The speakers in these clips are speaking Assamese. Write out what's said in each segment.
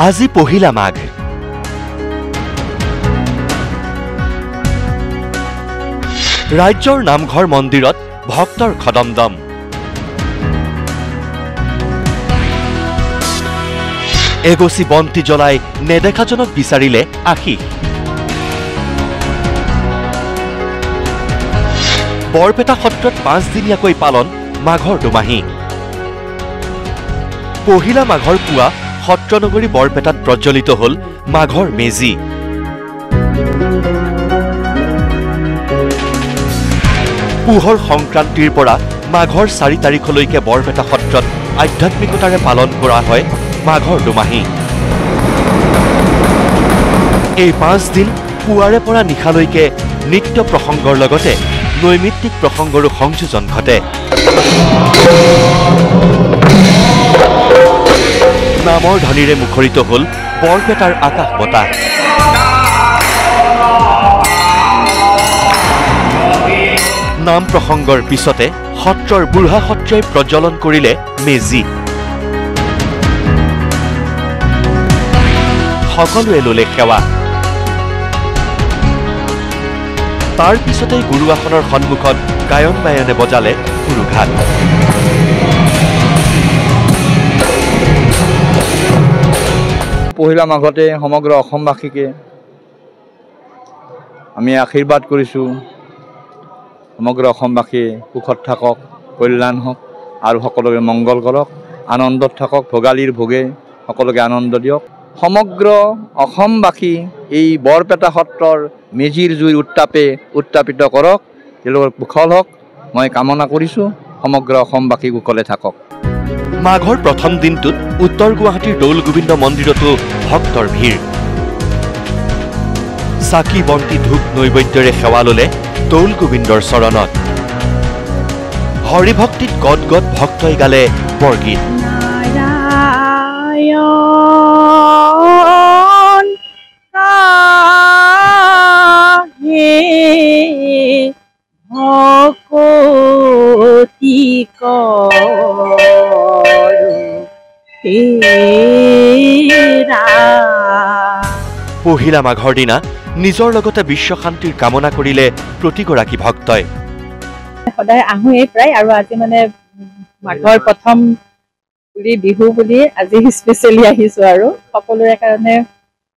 আজি পহিলা মাঘ। ৰাজ্যৰ নামঘৰ মন্দিৰত ভক্তৰ খদমদম। এগছি বন্তি জ্বলাই নেদেখাজনক বিচাৰিলে আশীষ। বৰপেটা সত্ৰত 5 দিনীয়াকৈ পালন মাঘৰ দুমাহী। পহিলা মাঘৰ পুৱা সত্ৰনগৰী বৰপেটাত প্ৰজ্বলিত হল মাঘৰ মেজি। পুহৰ সংক্ৰান্তিৰ পৰা মাঘৰ 4 তাৰিখলৈকে বৰপেটা সত্ৰত আধ্যাত্মিকতাৰে পালন কৰা হয় মাঘৰ দুমাহী। এই 5 দিন পুৱাৰে পৰা নিশালৈকে নিত্য প্ৰসংগৰ লগতে নৈমিত্তিক প্ৰসংগৰো সংযোজন ঘটে। নামৰ ধ্বনিৰে মুখৰিত হল বৰপেটাৰ আকাশ বতাহ। নাম প্ৰসংগৰ পিছতে সত্ৰৰ বুঢ়া সত্ৰই প্ৰজ্বলন কৰিলে মেজি। সকলোৱে ললে সেৱা। তাৰ পিছতে গুৰুআসনৰ সন্মুখত গায়ন বায়নে বজালে গুৰুঘাট। পহিলা মাঘতে সমগ্ৰ অসমবাসীকে আমি আশীৰ্বাদ কৰিছোঁ, সমগ্ৰ অসমবাসী সুখত থাকক, কল্যাণ হওক আৰু সকলোকে মংগল কৰক, আনন্দত থাকক, ভোগালীৰ ভোগে সকলোকে আনন্দ দিয়ক। সমগ্ৰ অসমবাসী এই বৰপেটা সত্ৰৰ মেজিৰ জুইৰ উত্তাপিত কৰক, তেওঁলোকৰ কুশল হওক মই কামনা কৰিছোঁ। সমগ্ৰ অসমবাসী কুশলে থাকক। মাঘৰ প্ৰথম দিনটোত উত্তৰ গুৱাহাটীৰ দৌল গোবিন্দ মন্দিৰতো ভক্তৰ ভিৰ। চাকি বন্তি ধূপ নৈবেদ্যৰে সেৱা ললে দৌল গোবিন্দৰ চৰণত। হৰিভক্তিত গদ গদ ভক্তই গালে বৰগীত। পহিলা মাঘৰ দিনা নিজৰ লগতে বিশ্ব শান্তিৰ কামনা কৰিলে প্ৰতিগৰাকী ভক্তই। সদায় আহোঁৱেই প্ৰায়, আৰু আজি মানে মাঘৰ প্ৰথম বুলি বিহু বুলি আজি স্পেচিয়েলি আহিছো আৰু সকলোৰে কাৰণে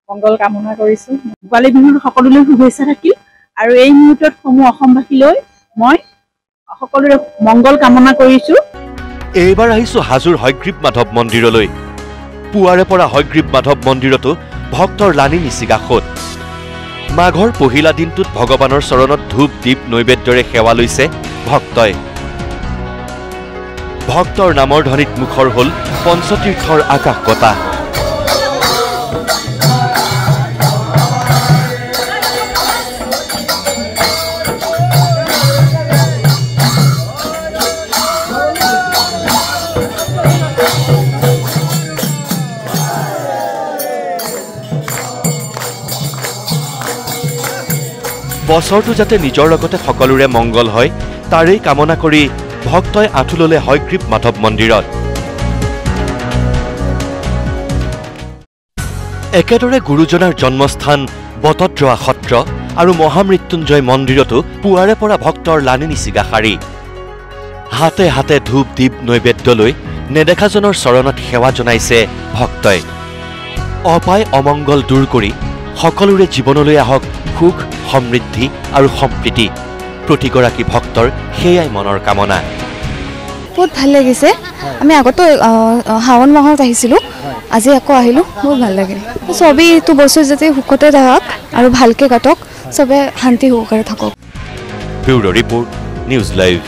মংগল কামনা কৰিছো। ভোগালী বিহুৰ সকলোলৈ শুভেচ্ছা থাকিল আৰু এই মুহূৰ্তত সমূহ অসমবাসীলৈ মই সকলোৰে মংগল কামনা কৰিছো। এইবাৰ আহিছো হাজোৰ হয়গ্ৰীৱ মাধৱ মন্দিৰলৈ। পুৱাৰে পৰা হয়গ্ৰীৱ মাধৱ মন্দিৰতো ভক্তৰ লানি নিচিগা সোঁত। মাঘৰ পহিলা দিনটোত ভগৱানৰ চৰণত ধূপ দীপ নৈবেদ্যৰে সেৱা লৈছে ভক্তই। ভক্তৰ নামৰ ধ্বনিত মুখৰ হল পঞ্চতীৰ্থৰ আকাশ বতাহ। বছৰটো যাতে নিজৰ লগতে সকলোৰে মংগল হয় তাৰেই কামনা কৰি ভক্তই আঁঠু ললে হয়গ্ৰীৱ মাধৱ মন্দিৰত। একেদৰে গুৰুজনাৰ জন্মস্থান বটদ্ৰৱা সত্ৰ আৰু মহামৃত্যুঞ্জয় মন্দিৰতো পুৱাৰে পৰা ভক্তৰ লানি নিচিগা শাৰী। হাতে হাতে ধূপ দীপ নৈবেদ্য লৈ নেদেখাজনৰ চৰণত সেৱা জনাইছে ভক্তই। অপায় অমংগল দূৰ কৰি সকলোৰে জীৱনলৈ আহক সুখ সমৃদ্ধি আৰু সম্প্ৰীতি। প্ৰতিগৰাকী ভক্তৰ সেয়াই মনৰ কামনা। বহুত ভাল লাগিছে। আমি আগতো শাওণ মাহত আহিছিলোঁ, আজি আকৌ আহিলোঁ, বহুত ভাল লাগে। চবেই এইটো বস্তু যাতে সুখতে থাকক আৰু ভালকৈ কাটক, চবে শান্তি সুখৰে থাকক। Bureau report, news live.